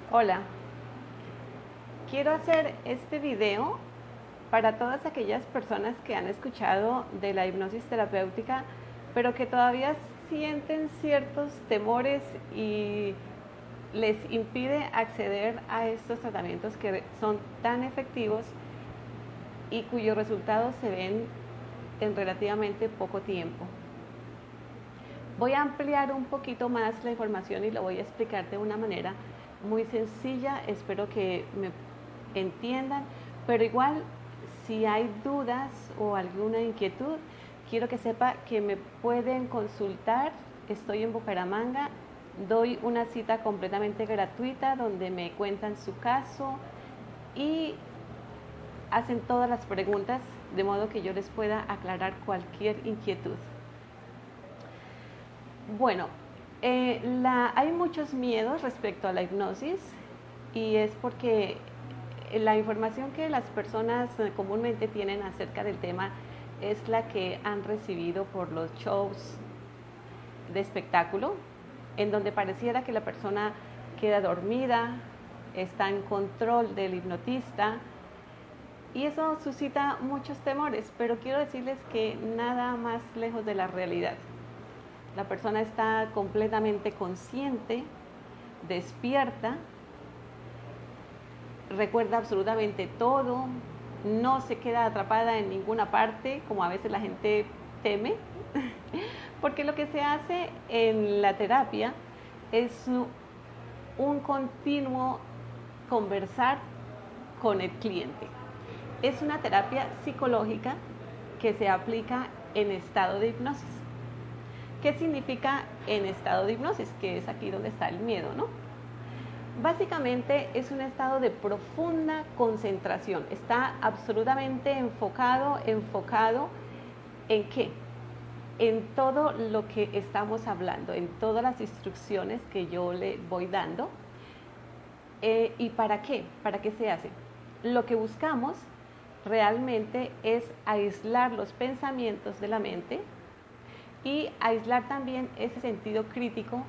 Hola, quiero hacer este video para todas aquellas personas que han escuchado de la hipnosis terapéutica, pero que todavía sienten ciertos temores y les impide acceder a estos tratamientos que son tan efectivos y cuyos resultados se ven en relativamente poco tiempo. Voy a ampliar un poquito más la información y lo voy a explicar de una manera muy sencilla, espero que me entiendan, pero igual si hay dudas o alguna inquietud, quiero que sepa que me pueden consultar. Estoy en Bucaramanga, doy una cita completamente gratuita donde me cuentan su caso y hacen todas las preguntas de modo que yo les pueda aclarar cualquier inquietud. Bueno, hay muchos miedos respecto a la hipnosis y es porque la información que las personas comúnmente tienen acerca del tema es la que han recibido por los shows de espectáculo, en donde pareciera que la persona queda dormida, está en control del hipnotista, y eso suscita muchos temores, pero quiero decirles que nada más lejos de la realidad. La persona está completamente consciente, despierta, recuerda absolutamente todo, no se queda atrapada en ninguna parte, como a veces la gente teme, porque lo que se hace en la terapia es un continuo conversar con el cliente. Es una terapia psicológica que se aplica en estado de hipnosis. ¿Qué significa en estado de hipnosis? Que es aquí donde está el miedo, ¿no? Básicamente es un estado de profunda concentración. Está absolutamente enfocado ¿en qué? En todo lo que estamos hablando, en todas las instrucciones que yo le voy dando. ¿Y para qué? ¿Para qué se hace? Lo que buscamos realmente es aislar los pensamientos de la mente y aislar también ese sentido crítico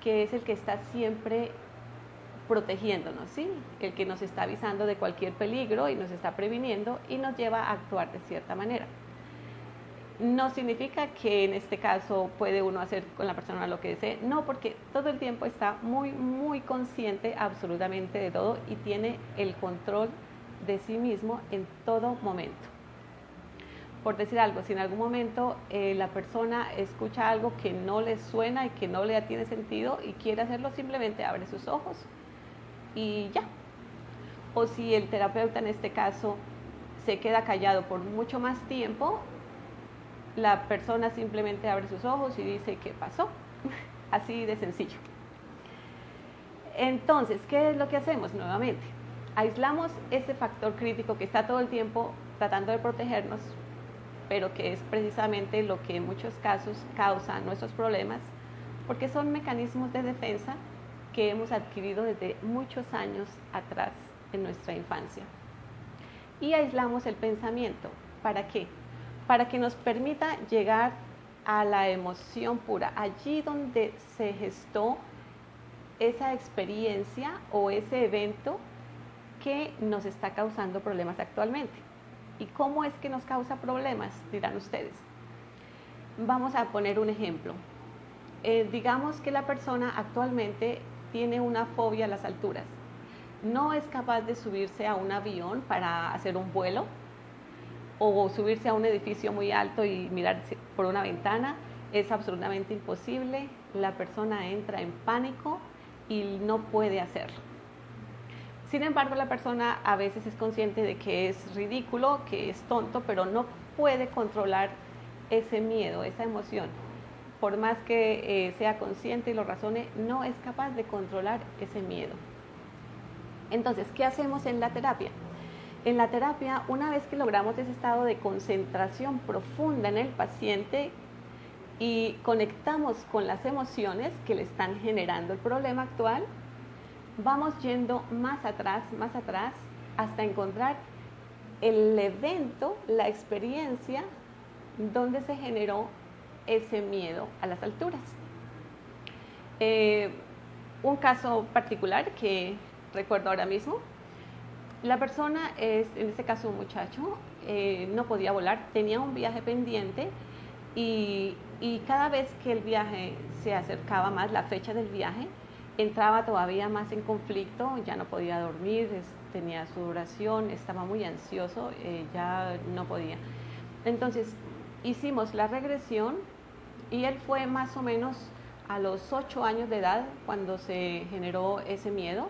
que es el que está siempre protegiéndonos, ¿sí? El que nos está avisando de cualquier peligro y nos está previniendo y nos lleva a actuar de cierta manera. No significa que en este caso puede uno hacer con la persona lo que desee, no, porque todo el tiempo está muy consciente absolutamente de todo y tiene el control de sí mismo en todo momento. Por decir algo, si en algún momento la persona escucha algo que no le suena y que no le tiene sentido y quiere hacerlo, simplemente abre sus ojos y ya. O si el terapeuta en este caso se queda callado por mucho más tiempo, la persona simplemente abre sus ojos y dice ¿qué pasó? Así de sencillo. Entonces, ¿qué es lo que hacemos nuevamente? Aislamos ese factor crítico que está todo el tiempo tratando de protegernos, pero que es precisamente lo que en muchos casos causa nuestros problemas, porque son mecanismos de defensa que hemos adquirido desde muchos años atrás en nuestra infancia. Y aislamos el pensamiento. ¿Para qué? Para que nos permita llegar a la emoción pura, allí donde se gestó esa experiencia o ese evento que nos está causando problemas actualmente. ¿Y cómo es que nos causa problemas? Dirán ustedes. Vamos a poner un ejemplo. Digamos que la persona actualmente tiene una fobia a las alturas. No es capaz de subirse a un avión para hacer un vuelo o subirse a un edificio muy alto y mirar por una ventana. Es absolutamente imposible. La persona entra en pánico y no puede hacerlo. Sin embargo, la persona a veces es consciente de que es ridículo, que es tonto, pero no puede controlar ese miedo, esa emoción. Por más que sea consciente y lo razone, no es capaz de controlar ese miedo. Entonces, ¿qué hacemos en la terapia? En la terapia, una vez que logramos ese estado de concentración profunda en el paciente y conectamos con las emociones que le están generando el problema actual, vamos yendo más atrás, hasta encontrar el evento, la experiencia donde se generó ese miedo a las alturas. Un caso particular que recuerdo ahora mismo. La persona es, en este caso un muchacho, no podía volar, tenía un viaje pendiente y cada vez que el viaje se acercaba más, la fecha del viaje, entraba todavía más en conflicto, ya no podía dormir, tenía sudoración, estaba muy ansioso, ya no podía. Entonces hicimos la regresión y él fue más o menos a los 8 años de edad cuando se generó ese miedo,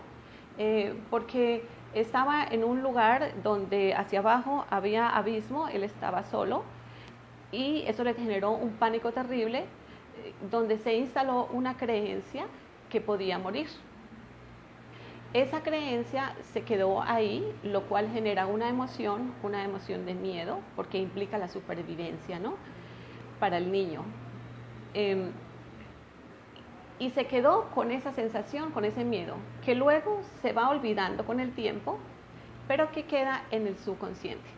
porque estaba en un lugar donde hacia abajo había abismo, él estaba solo y eso le generó un pánico terrible, donde se instaló una creencia que podía morir. Esa creencia se quedó ahí, lo cual genera una emoción de miedo, porque implica la supervivencia, ¿no? Para el niño. Y se quedó con esa sensación, con ese miedo, que luego se va olvidando con el tiempo, pero que queda en el subconsciente.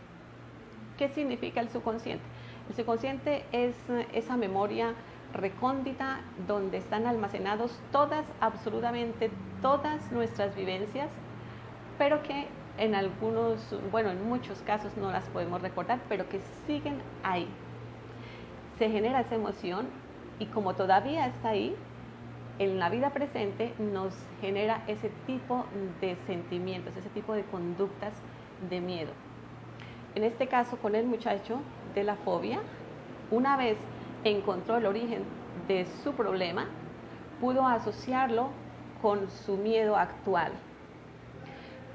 ¿Qué significa el subconsciente? El subconsciente es esa memoria recóndita donde están almacenados todas, absolutamente todas nuestras vivencias, pero que en algunos, bueno, en muchos casos no las podemos recordar, pero que siguen ahí. Se genera esa emoción y como todavía está ahí, en la vida presente nos genera ese tipo de sentimientos, ese tipo de conductas de miedo. En este caso, con el muchacho de la fobia, una vez encontró el origen de su problema, pudo asociarlo con su miedo actual.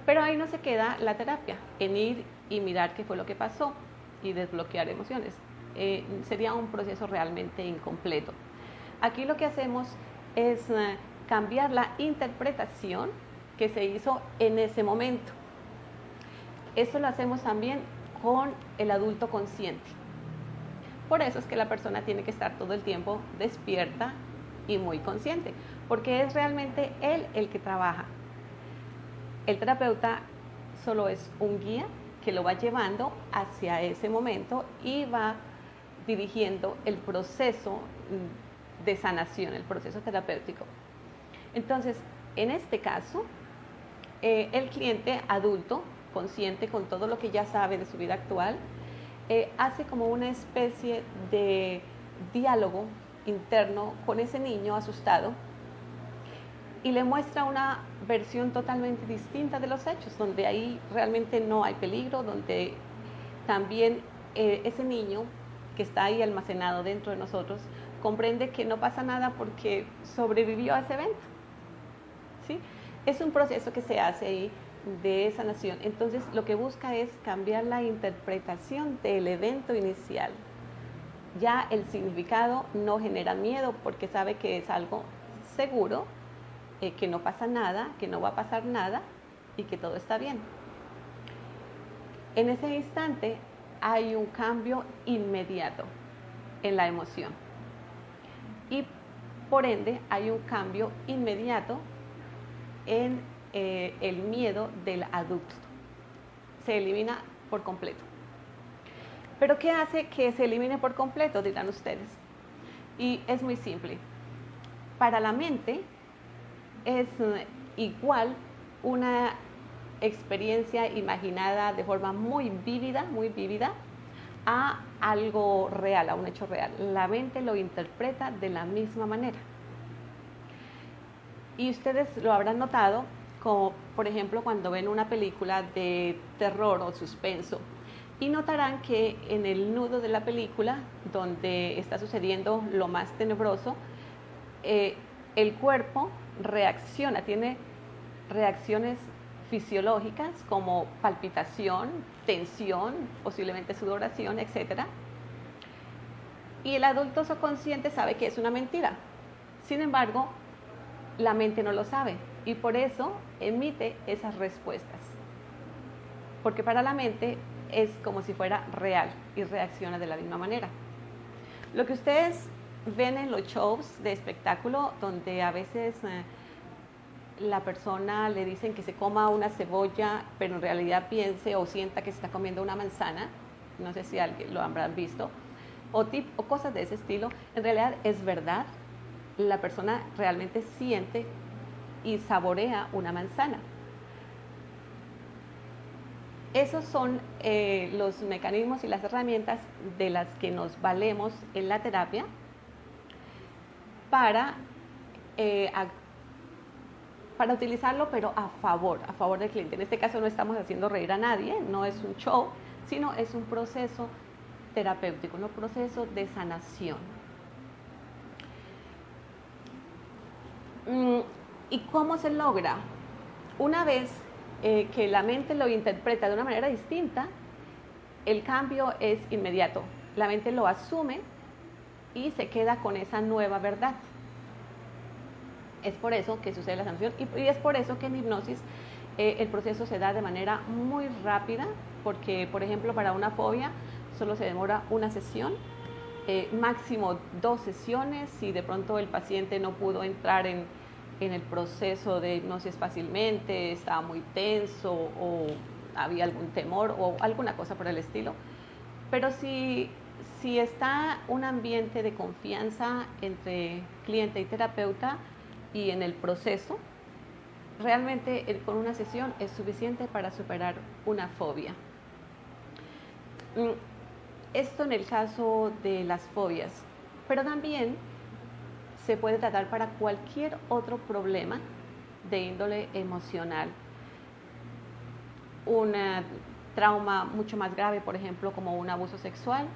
Pero ahí no se queda la terapia, en ir y mirar qué fue lo que pasó y desbloquear emociones. Sería un proceso realmente incompleto. Aquí lo que hacemos es cambiar la interpretación que se hizo en ese momento. Eso lo hacemos también con el adulto consciente. Por eso es que la persona tiene que estar todo el tiempo despierta y muy consciente, porque es realmente él el que trabaja. El terapeuta solo es un guía que lo va llevando hacia ese momento y va dirigiendo el proceso de sanación, el proceso terapéutico. Entonces, en este caso, el cliente adulto, consciente con todo lo que ya sabe de su vida actual, hace como una especie de diálogo interno con ese niño asustado y le muestra una versión totalmente distinta de los hechos, donde ahí realmente no hay peligro, donde también ese niño que está ahí almacenado dentro de nosotros comprende que no pasa nada porque sobrevivió a ese evento, ¿sí? Es un proceso que se hace ahí de sanación. Entonces, lo que busca es cambiar la interpretación del evento inicial. Ya el significado no genera miedo porque sabe que es algo seguro, que no pasa nada, que no va a pasar nada y que todo está bien. En ese instante hay un cambio inmediato en la emoción y por ende hay un cambio inmediato en el miedo del adulto. Se elimina por completo. ¿Pero qué hace que se elimine por completo? Dirán ustedes. Y es muy simple. Para la mente es igual una experiencia imaginada de forma muy vívida, a algo real, a un hecho real. La mente lo interpreta de la misma manera. Y ustedes lo habrán notado, como por ejemplo cuando ven una película de terror o suspenso, y notarán que en el nudo de la película, donde está sucediendo lo más tenebroso, el cuerpo reacciona, tiene reacciones fisiológicas como palpitación, tensión, posiblemente sudoración, etc. Y el adulto subconsciente sabe que es una mentira. Sin embargo, la mente no lo sabe y por eso emite esas respuestas. Porque para la mente es como si fuera real y reacciona de la misma manera. Lo que ustedes ven en los shows de espectáculo, donde a veces la persona le dicen que se coma una cebolla, pero en realidad piense o sienta que se está comiendo una manzana, no sé si alguien lo habrán visto, o cosas de ese estilo, en realidad es verdad. La persona realmente siente y saborea una manzana, Esos son los mecanismos y las herramientas de las que nos valemos en la terapia para, para utilizarlo, pero a favor del cliente. En este caso no estamos haciendo reír a nadie, no es un show, sino es un proceso terapéutico, un proceso de sanación. ¿Y cómo se logra? Una vez que la mente lo interpreta de una manera distinta, el cambio es inmediato. La mente lo asume y se queda con esa nueva verdad. Es por eso que sucede la sanación y es por eso que en hipnosis el proceso se da de manera muy rápida, porque, por ejemplo, para una fobia solo se demora una sesión, máximo 2 sesiones, si de pronto el paciente no pudo entrar en el proceso de hipnosis fácilmente, estaba muy tenso o había algún temor o alguna cosa por el estilo. Pero si está un ambiente de confianza entre cliente y terapeuta y en el proceso, realmente con una sesión es suficiente para superar una fobia. Esto en el caso de las fobias, pero también se puede tratar para cualquier otro problema de índole emocional. Un trauma mucho más grave, por ejemplo, como un abuso sexual,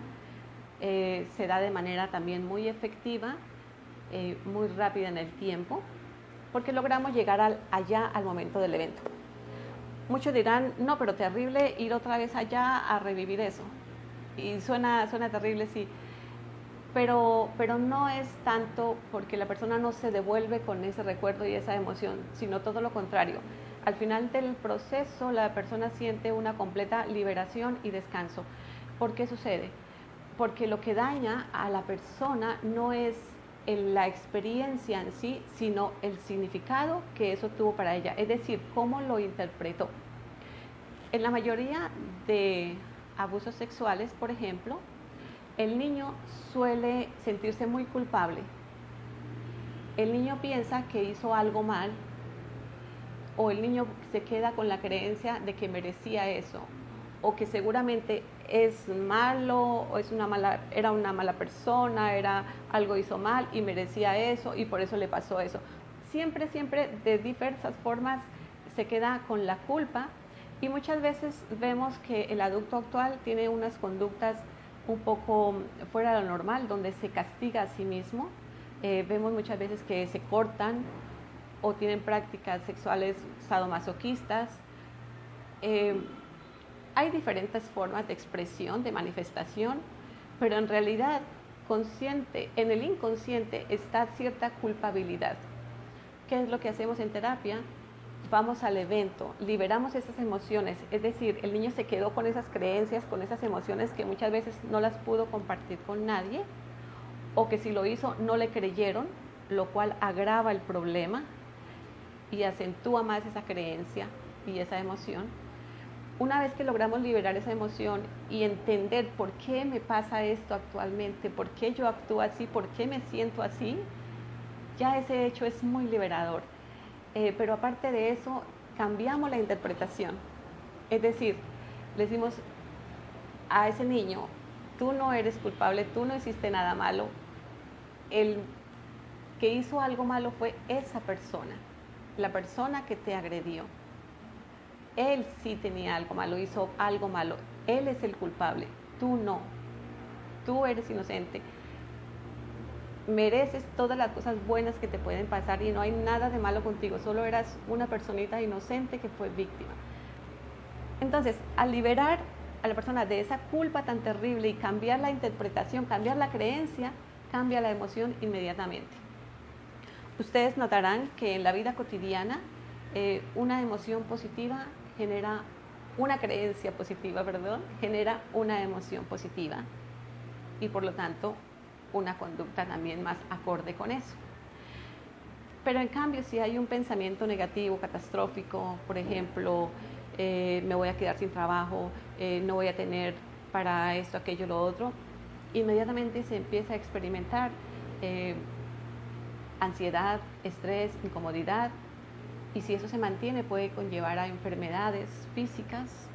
se da de manera también muy efectiva, muy rápida en el tiempo, porque logramos llegar allá al momento del evento. Muchos dirán, no, pero terrible ir otra vez allá a revivir eso. Y suena terrible, sí. Pero no es tanto porque la persona no se devuelve con ese recuerdo y esa emoción, sino todo lo contrario. Al final del proceso, la persona siente una completa liberación y descanso. ¿Por qué sucede? Porque lo que daña a la persona no es la experiencia en sí, sino el significado que eso tuvo para ella, es decir, cómo lo interpretó. En la mayoría de abusos sexuales, por ejemplo, el niño suele sentirse muy culpable. El niño piensa que hizo algo mal, o el niño se queda con la creencia de que merecía eso, o que seguramente es malo, o era una mala persona, algo hizo mal y merecía eso y por eso le pasó eso. Siempre de diversas formas se queda con la culpa, y muchas veces vemos que el adulto actual tiene unas conductas un poco fuera de lo normal, donde se castiga a sí mismo. Vemos muchas veces que se cortan o tienen prácticas sexuales sadomasoquistas. Hay diferentes formas de expresión, de manifestación, pero en realidad en el inconsciente está cierta culpabilidad. ¿Qué es lo que hacemos en terapia? Vamos al evento, liberamos esas emociones, es decir, el niño se quedó con esas creencias, con esas emociones que muchas veces no las pudo compartir con nadie, o que si lo hizo no le creyeron, lo cual agrava el problema y acentúa más esa creencia y esa emoción. Una vez que logramos liberar esa emoción y entender por qué me pasa esto actualmente, por qué yo actúo así, por qué me siento así, ya ese hecho es muy liberador. Pero aparte de eso, cambiamos la interpretación. Es decir, le decimos a ese niño, tú no eres culpable, tú no hiciste nada malo. El que hizo algo malo fue esa persona, la persona que te agredió. Él sí tenía algo malo, hizo algo malo. Él es el culpable, tú no. Tú eres inocente. Mereces todas las cosas buenas que te pueden pasar y no hay nada de malo contigo, solo eras una personita inocente que fue víctima. Entonces, al liberar a la persona de esa culpa tan terrible y cambiar la interpretación, cambiar la creencia, cambia la emoción inmediatamente. Ustedes notarán que en la vida cotidiana una emoción positiva genera una creencia positiva, genera una emoción positiva y por lo tanto una conducta también más acorde con eso. Pero en cambio, si hay un pensamiento negativo, catastrófico, por ejemplo, me voy a quedar sin trabajo, no voy a tener para esto, aquello, lo otro, inmediatamente se empieza a experimentar ansiedad, estrés, incomodidad, y si eso se mantiene puede conllevar a enfermedades físicas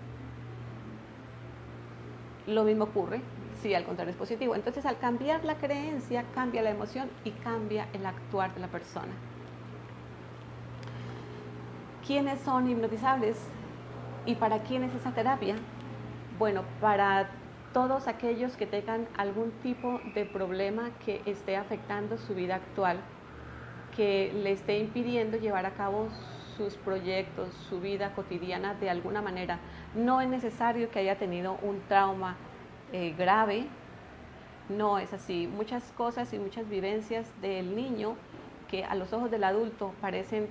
lo mismo ocurre si al contrario es positivo. Entonces, al cambiar la creencia, cambia la emoción y cambia el actuar de la persona. ¿Quiénes son hipnotizables y para quién es esa terapia? Bueno, para todos aquellos que tengan algún tipo de problema que esté afectando su vida actual, que le esté impidiendo llevar a cabo sus proyectos, su vida cotidiana de alguna manera. No es necesario que haya tenido un trauma grave, no es así. Muchas cosas y muchas vivencias del niño que a los ojos del adulto parecen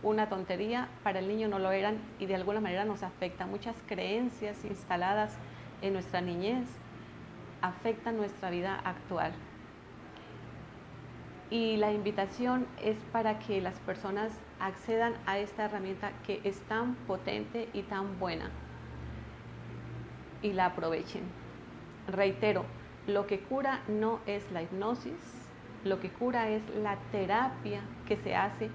una tontería, para el niño no lo eran y de alguna manera nos afecta. Muchas creencias instaladas en nuestra niñez afectan nuestra vida actual. Y la invitación es para que las personas accedan a esta herramienta que es tan potente y tan buena y la aprovechen. Reitero, lo que cura no es la hipnosis, lo que cura es la terapia que se hace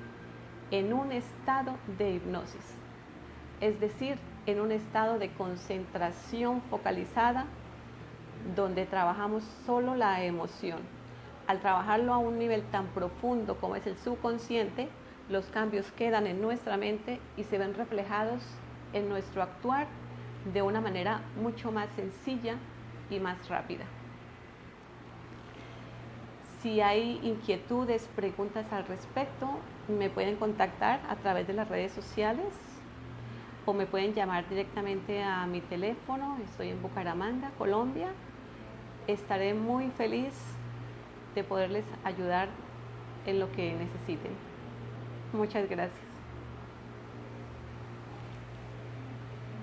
en un estado de hipnosis, es decir, en un estado de concentración focalizada donde trabajamos solo la emoción. Al trabajarlo a un nivel tan profundo como es el subconsciente, los cambios quedan en nuestra mente y se ven reflejados en nuestro actuar de una manera mucho más sencilla y más rápida. Si hay inquietudes, preguntas al respecto, me pueden contactar a través de las redes sociales o me pueden llamar directamente a mi teléfono. Estoy en Bucaramanga, Colombia. Estaré muy feliz de poderles ayudar en lo que necesiten. Muchas gracias.